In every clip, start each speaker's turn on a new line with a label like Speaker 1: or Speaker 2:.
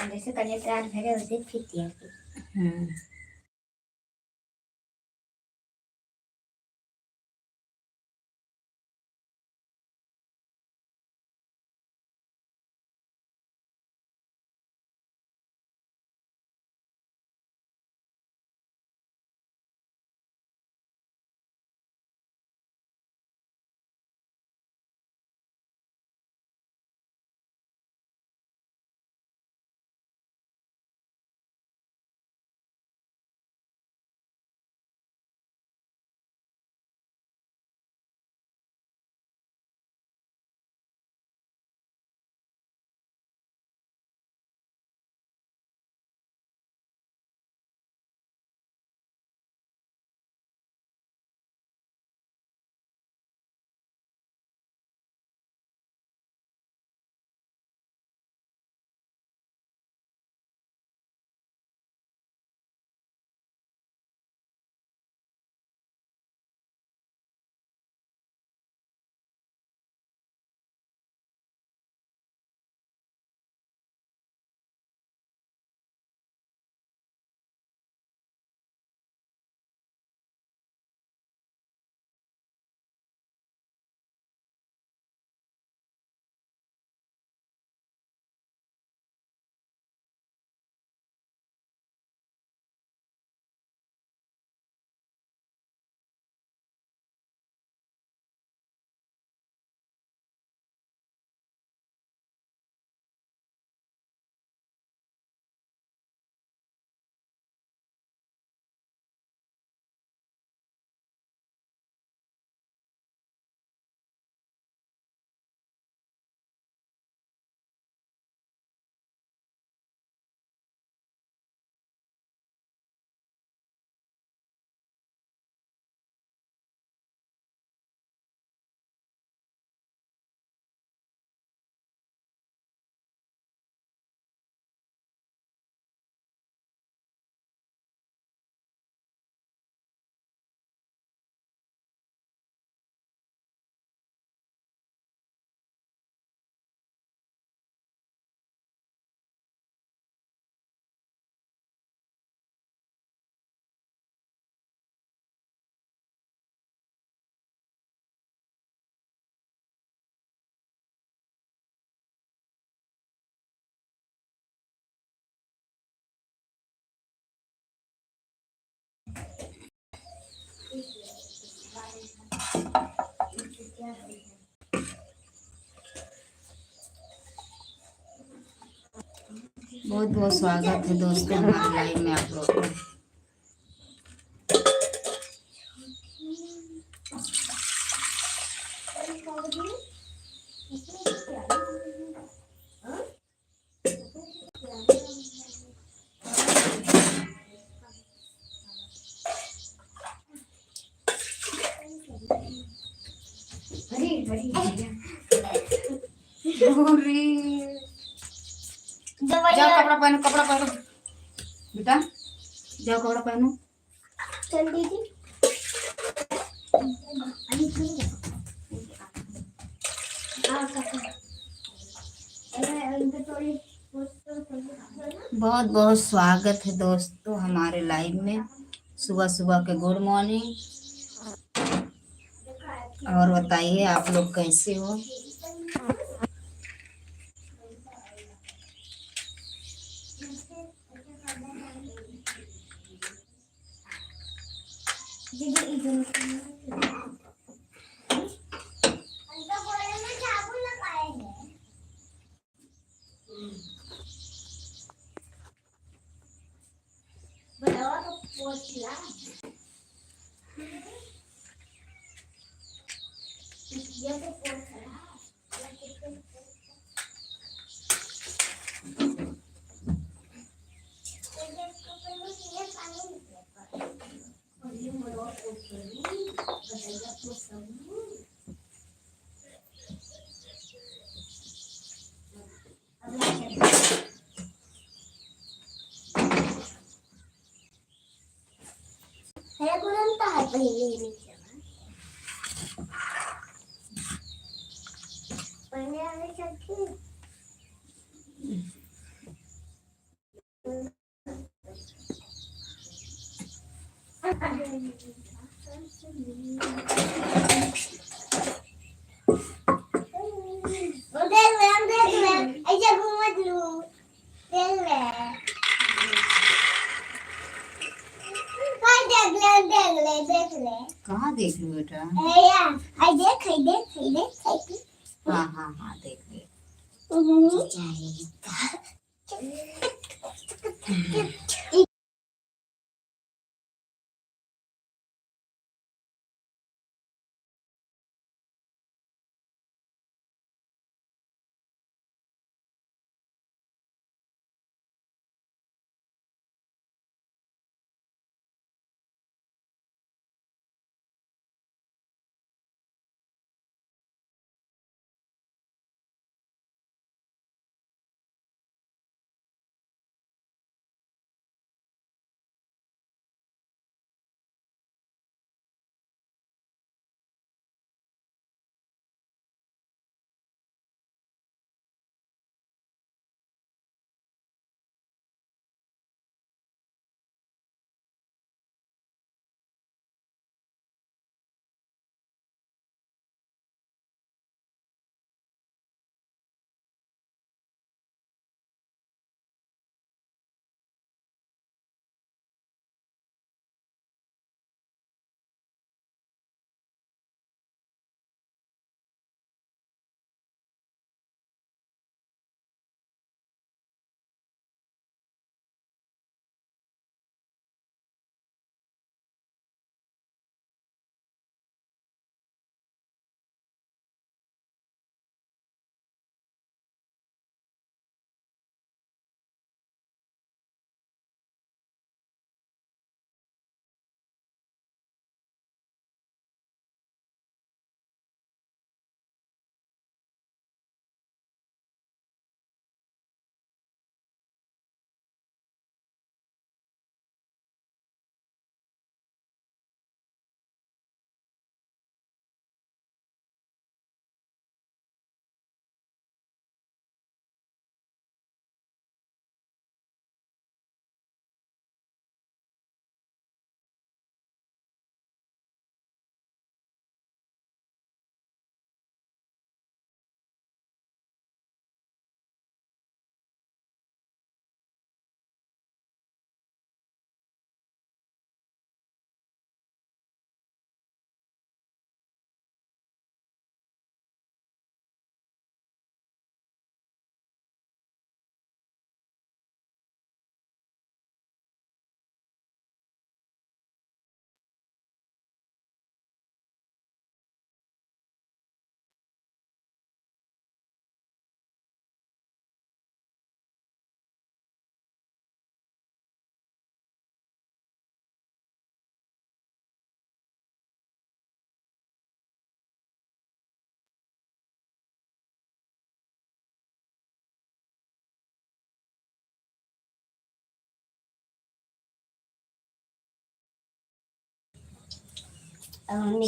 Speaker 1: जैसे कन्या तैयार भरे वैसे फीती है।
Speaker 2: बहुत बहुत स्वागत है दोस्तों हमारे लाइव में आप लोग का। जाओ कपड़ा पहनो बेटा, जाओ कपड़ा पहनो।
Speaker 1: चल दीदी
Speaker 2: बहुत बहुत स्वागत है दोस्तों हमारे लाइव में। सुबह सुबह के गुड मॉर्निंग। और बताइए आप लोग कैसे हो।
Speaker 1: देख ले ऐसे घूमत लूं देख ले देख ले
Speaker 2: कहाँ देख लूँ बेटा?
Speaker 1: आई देख
Speaker 2: हाँ हाँ हाँ देख ले।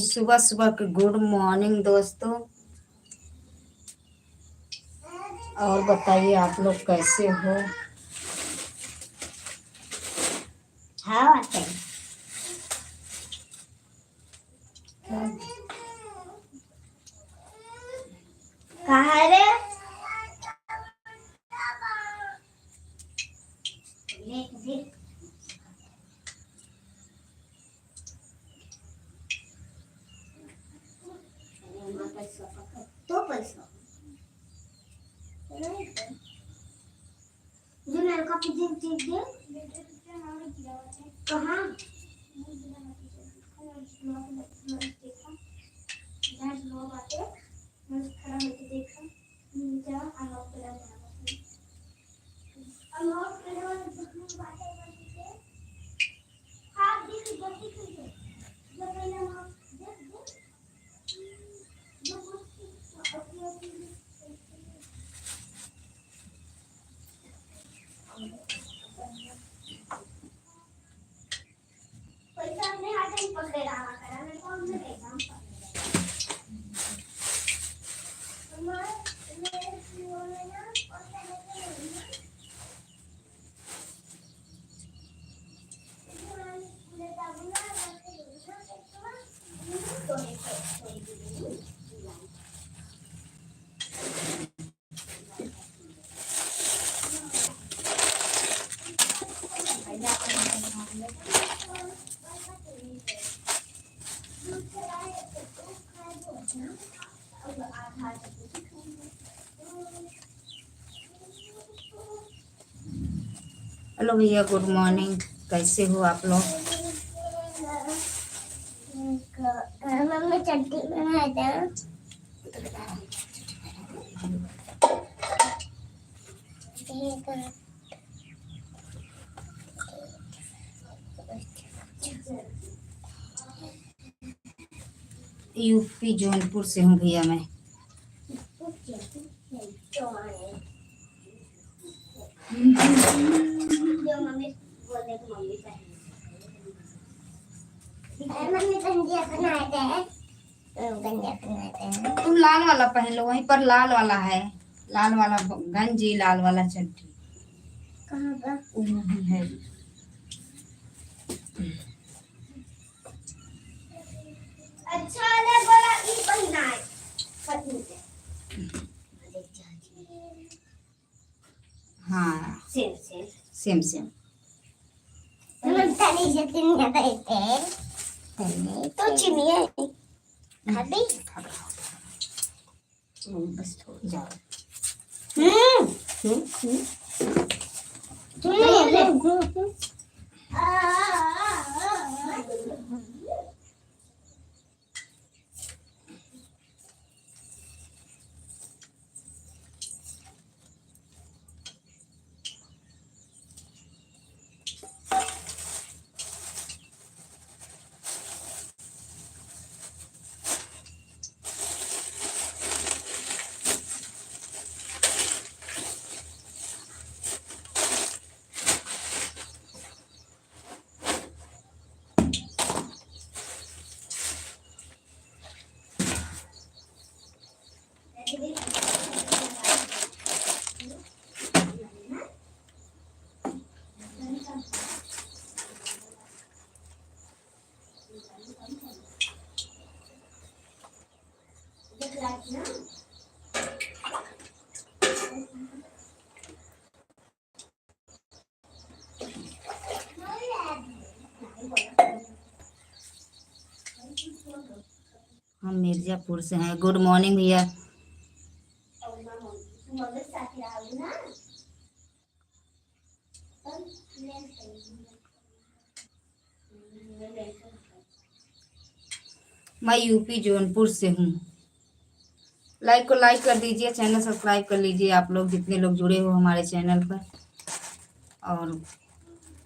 Speaker 2: सुबह सुबह के गुड मॉर्निंग दोस्तों। और बताइए आप लोग कैसे हो?
Speaker 1: हाँ आते कहाँ रे देख तो पैसा जुनर का पिजन चीज दे कहाँ
Speaker 2: हेलो भैया, गुड मॉर्निंग। कैसे हो आप लोग?
Speaker 1: मम्मी चटनी बनाए थे।
Speaker 2: यूपी जौनपुर से हूँ भैया मैं।
Speaker 1: जो मम्मी बोले मम्मी गंजिया बनाए थे। गंजिया बनाए थे।
Speaker 2: तुम लाल वाला पहन लो, वहीं पर लाल वाला है। लाल वाला गंजी, लाल वाला चड्डी
Speaker 1: कहाँ पर?
Speaker 2: वहीं है।
Speaker 1: अच्छा ने बोला ई पहना है पत्नी के।
Speaker 2: हाँ,
Speaker 1: सेम सेम
Speaker 2: सेम सेम।
Speaker 1: हम तनी से तीन गए थे। तनी तो चिनिया खाबी।
Speaker 2: बस थोड़ी जाओ। हम मिर्जापुर से हैं। गुड मॉर्निंग भैया। मैं यूपी जौनपुर से हूँ। लाइक को लाइक कर दीजिए, चैनल सब्सक्राइब कर लीजिए आप लोग, जितने लोग जुड़े हो हमारे चैनल पर, और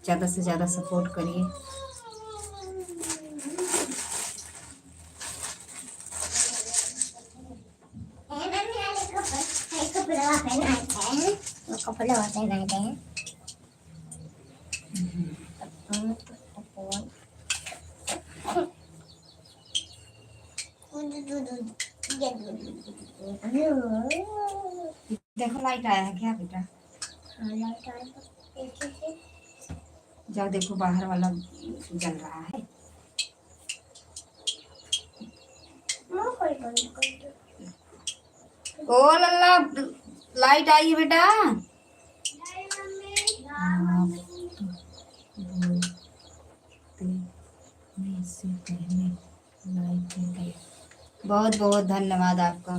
Speaker 2: ज़्यादा से ज़्यादा सपोर्ट करिए।
Speaker 1: कपड़े पहनाए थे।
Speaker 2: देखो लाइट आया है क्या बेटा? जाओ देखो, बाहर वाला जल रहा है। ओ लल्ला, लाइट आई है बेटा। से पहले लाइट गई। बहुत बहुत धन्यवाद आपका।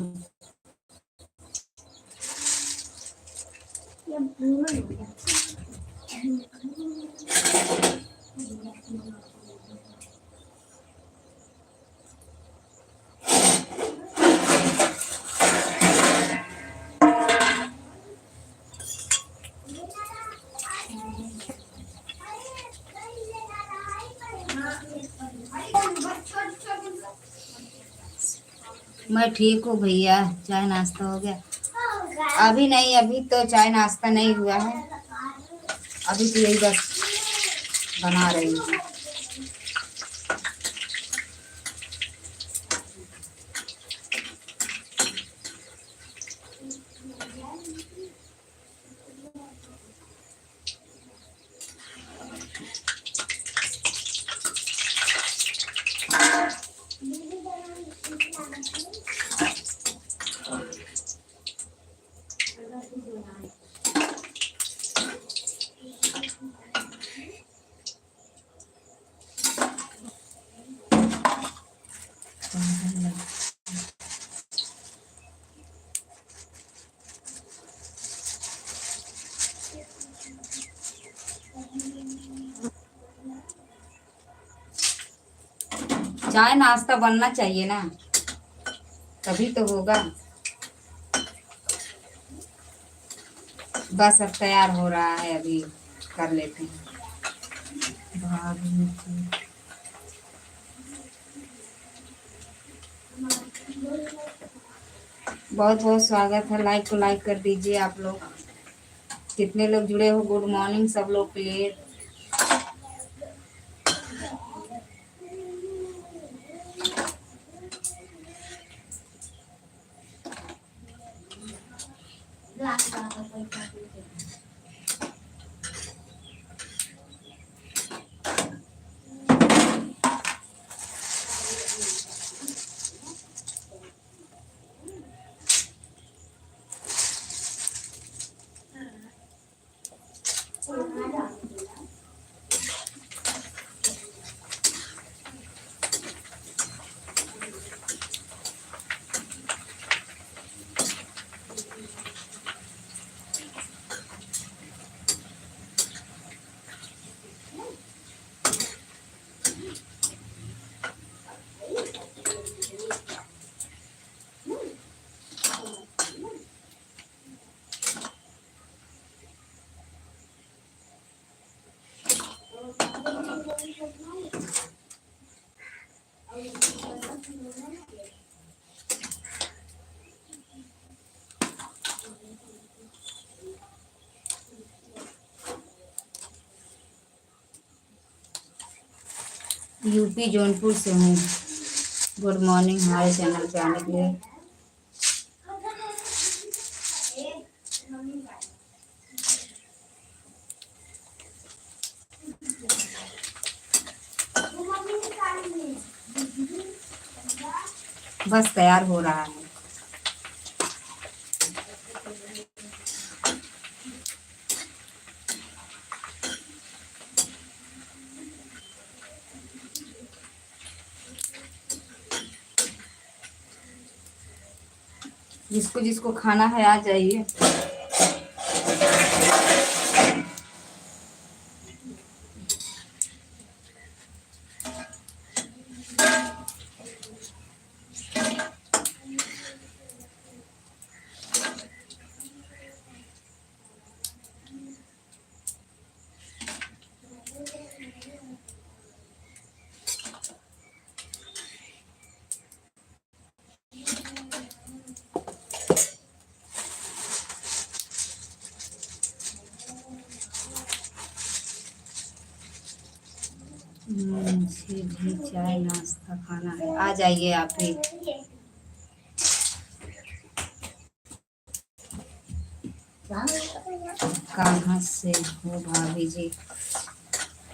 Speaker 2: मैं ठीक हूँ भैया। चाय नाश्ता हो गया? अभी नहीं, अभी तो चाय नाश्ता नहीं हुआ है। अभी तो यही बस बना रही हूँ। चाय नाश्ता बनना चाहिए ना, तभी तो होगा। बस अब तैयार हो रहा है, अभी कर लेते हैं। बहुत बहुत स्वागत है, लाइक को लाइक कर दीजिए आप लोग। कितने लोग जुड़े हो, गुड मॉर्निंग सब लोग के लिए। यूपी जौनपुर से हूँ। गुड मॉर्निंग हमारे चैनल पे आने के लिए। बस तैयार हो रहा है। जिसको जिसको खाना है आ जाइए। मुझे भी चाय नाश्ता खाना है, आ जाइए आप भी। कहाँ से हो भाभी जी?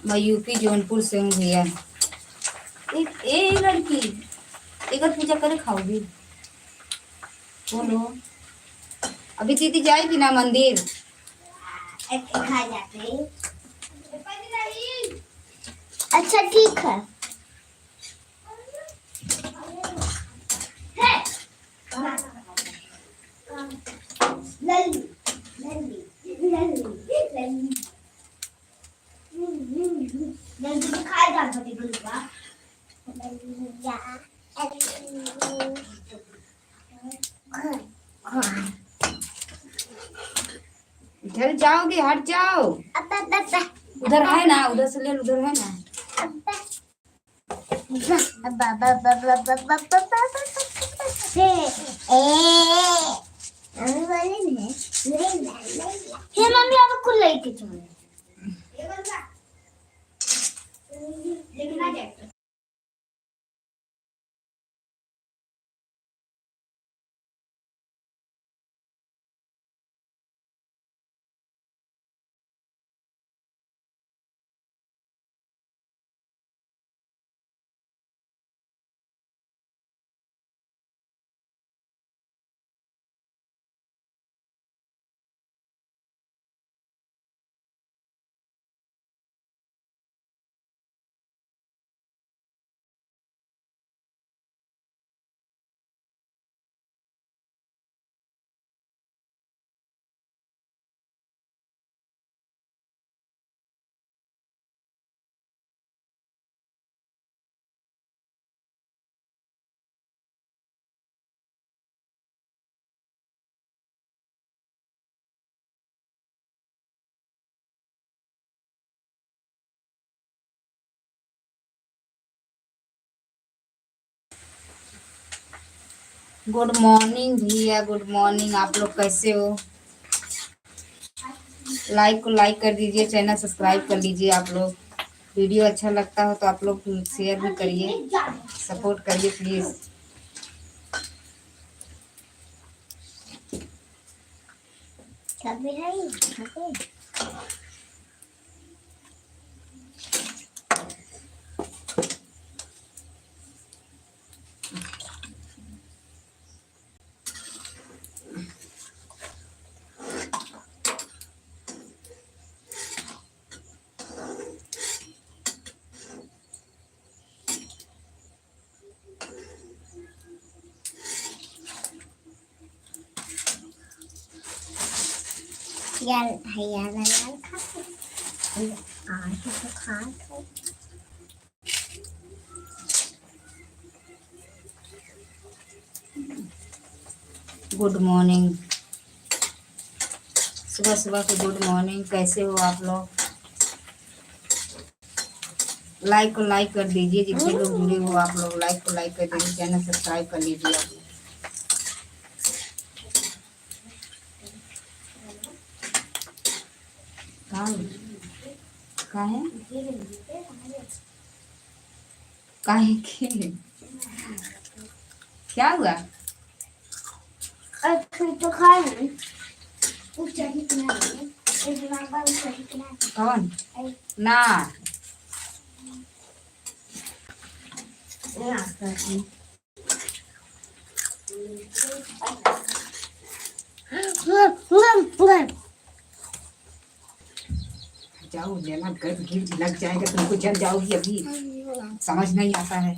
Speaker 2: मैं यूपी जौनपुर से हूँ भैया। ए लड़की, एक पूजा करे खाओगी? बोलो। अभी दीदी जाएगी ना मंदिर?
Speaker 1: खा जाते। अच्छा ठीक है। लल्ली लल्ली लल्ली लल्ली लल्ली खाए जा सकते गुलवा।
Speaker 2: इधर जाओगे, हट जाओ। उधर है ना, उधर से ले लो, उधर है ना।
Speaker 1: हे मम्मी अब कुल लेके चलो। देखना जाए।
Speaker 2: गुड मॉर्निंग भैया, गुड मॉर्निंग। आप लोग कैसे हो? लाइक को लाइक कर दीजिए, चैनल सब्सक्राइब कर लीजिए। आप लोग वीडियो अच्छा लगता हो तो आप लोग शेयर भी करिए, सपोर्ट करिए प्लीज़।
Speaker 1: कभी है यार है यार खाते आज तो खाते
Speaker 2: गुड मॉर्निंग, सुबह सुबह के गुड मॉर्निंग। कैसे हो आप लोग? लाइक को लाइक कर दीजिए, जितने लोग जुड़े हो आप लोग लाइक को लाइक कर दीजिए, चैनल सब्सक्राइब कर लीजिए आप लोग। काहे काहे के क्या हुआ?
Speaker 1: फिर तो खा नहीं उस चाही किना एक दिमाग पर उस चाही किना
Speaker 2: कौन ना जाओ लेना कर लग जाएगा, तुमको जल जाओगी अभी, समझ नहीं आता है।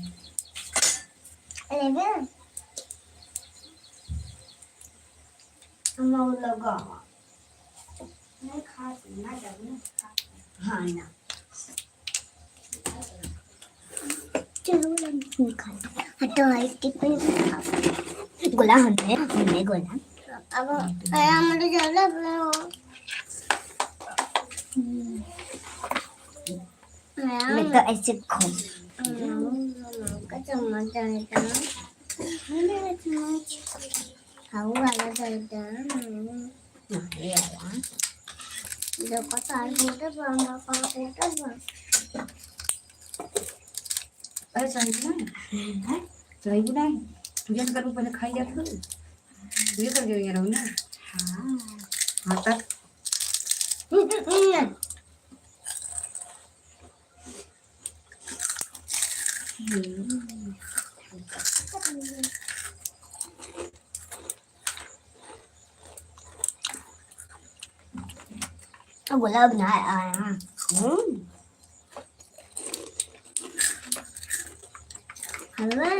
Speaker 1: लगा नहीं खाती ना जब
Speaker 2: हाँ ना
Speaker 1: चलो खा तो आई टिफिन गोला हमने गोला अब हमारे ज्यादा मैं तो ऐसे खाऊं का चम्मच आएगा मेरा चम्मच खाऊ वाला जाएगा ये वाला देखो तार मोटे बंगा का मोटे बंगा
Speaker 2: अरे सही बनाए तुझे तो करूँ पहले खाई जाती हो तुझे कर जो रहो ना। हाँ हाँ तक
Speaker 1: गुलाब ना आया हमें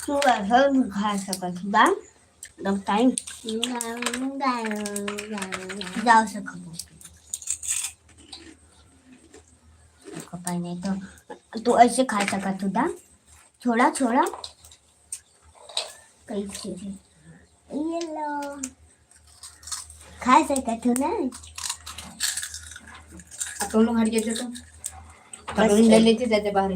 Speaker 1: तू ऐसा भी खा सकती बा दो टाइम जाओ सको नहीं तो तू ऐसे खा सकता तू दा थोड़ा थोड़ा कैसे ये लो खा सकता तू ना
Speaker 2: तुम लोग हट जाते तो कटोरी ले लेते जाते बाहर।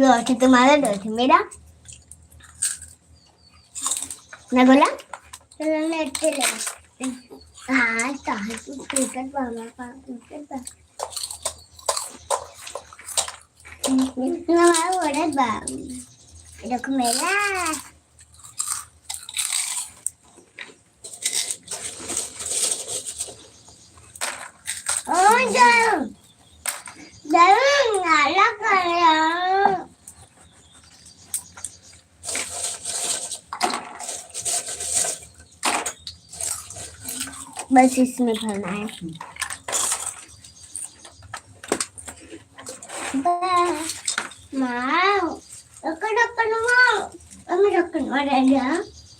Speaker 2: rồi thì tôi nói được thì mới đó này gọi lắm này đây là tỏi từ cắt vào mà con cắt vào nó nói rồi đấy bà được mẹ la ôi trời
Speaker 1: बस इसमें भरना है।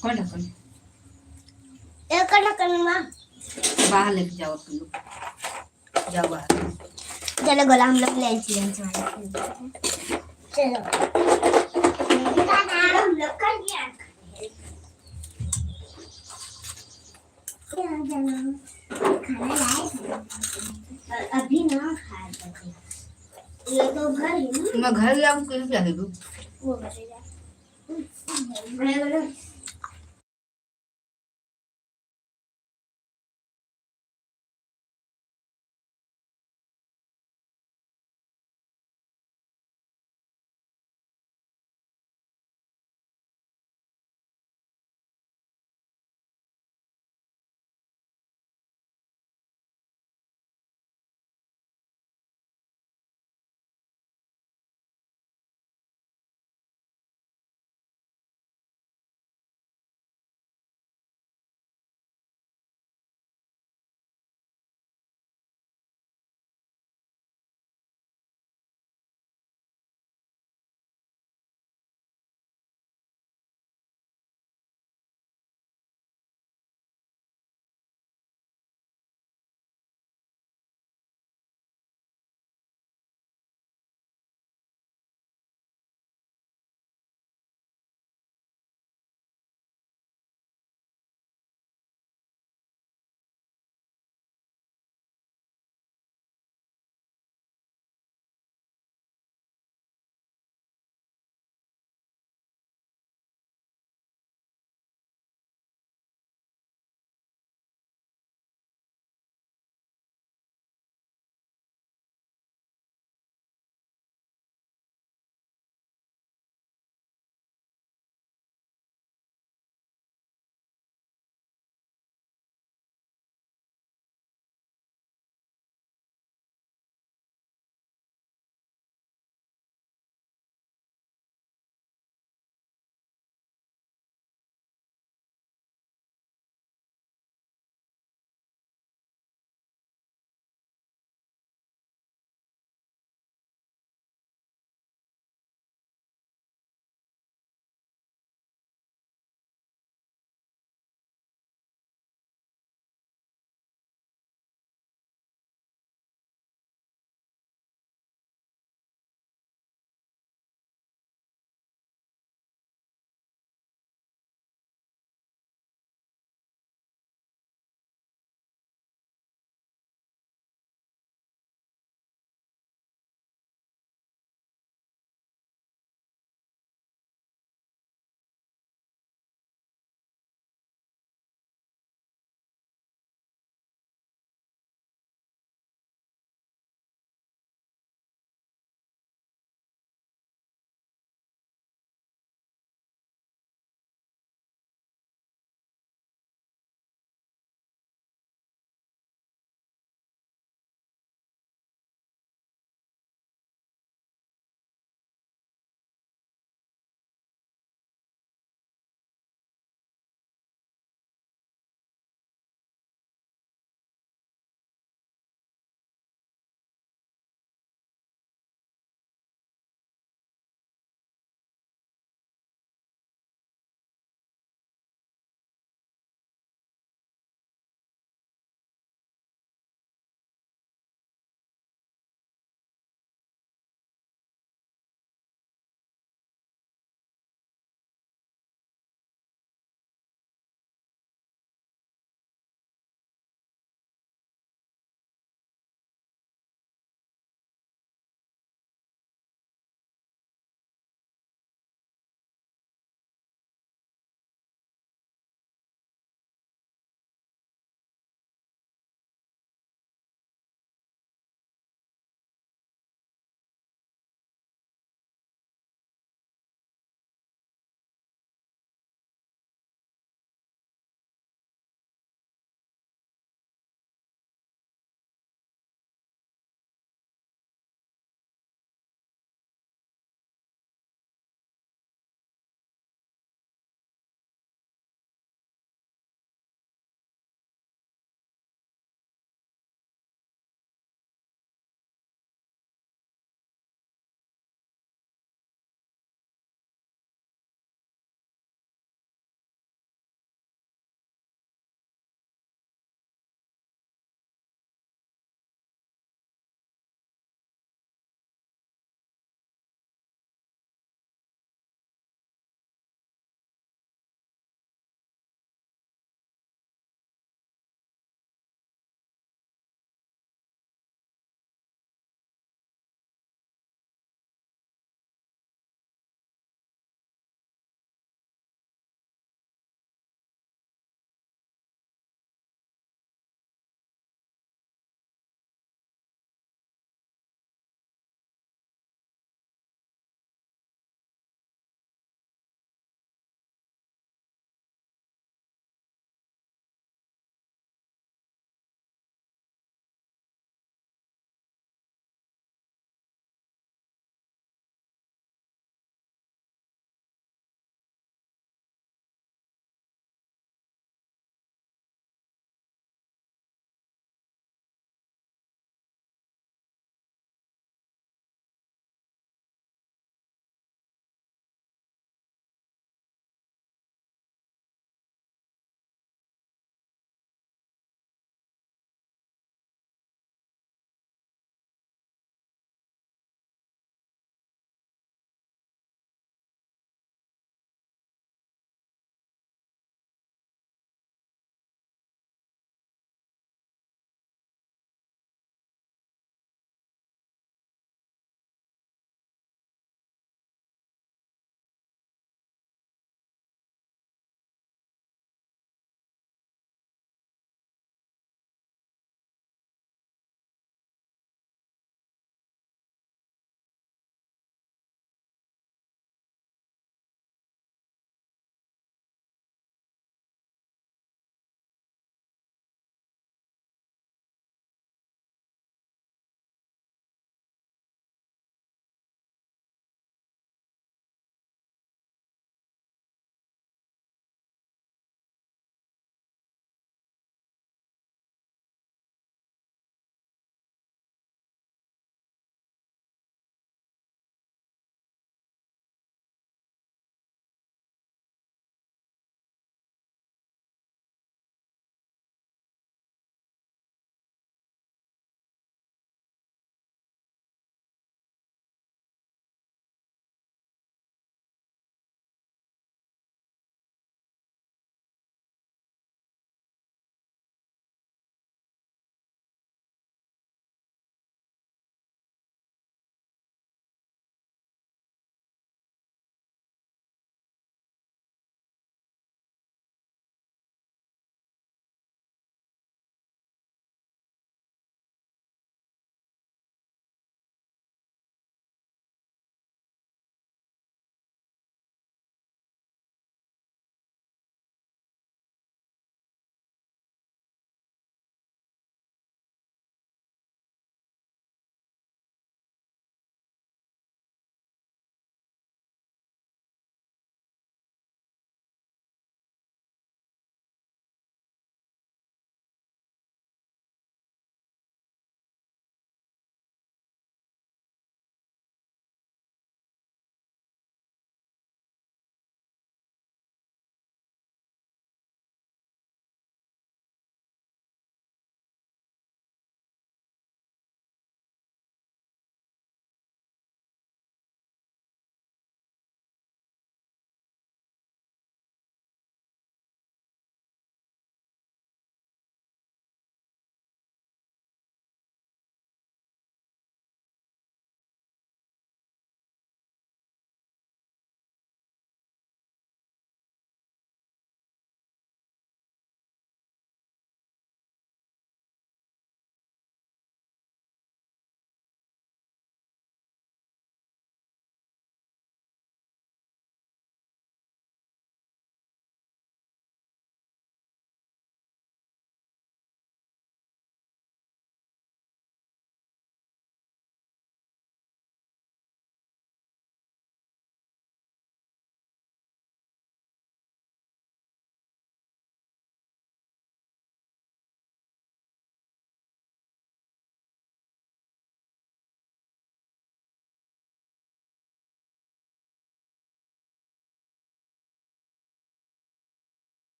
Speaker 2: कौन ढक्कन बाहर लेके जाओ तुम लोग, जाओ बाहर।
Speaker 1: चलो गोला हम लोग ले चले चलो हम लोग कर दिया। अभी ना खाया ये तो घर ही ना।
Speaker 2: मैं घर जाऊँ कहीं क्या देखूँ?
Speaker 1: वो करेगा। मैं बोला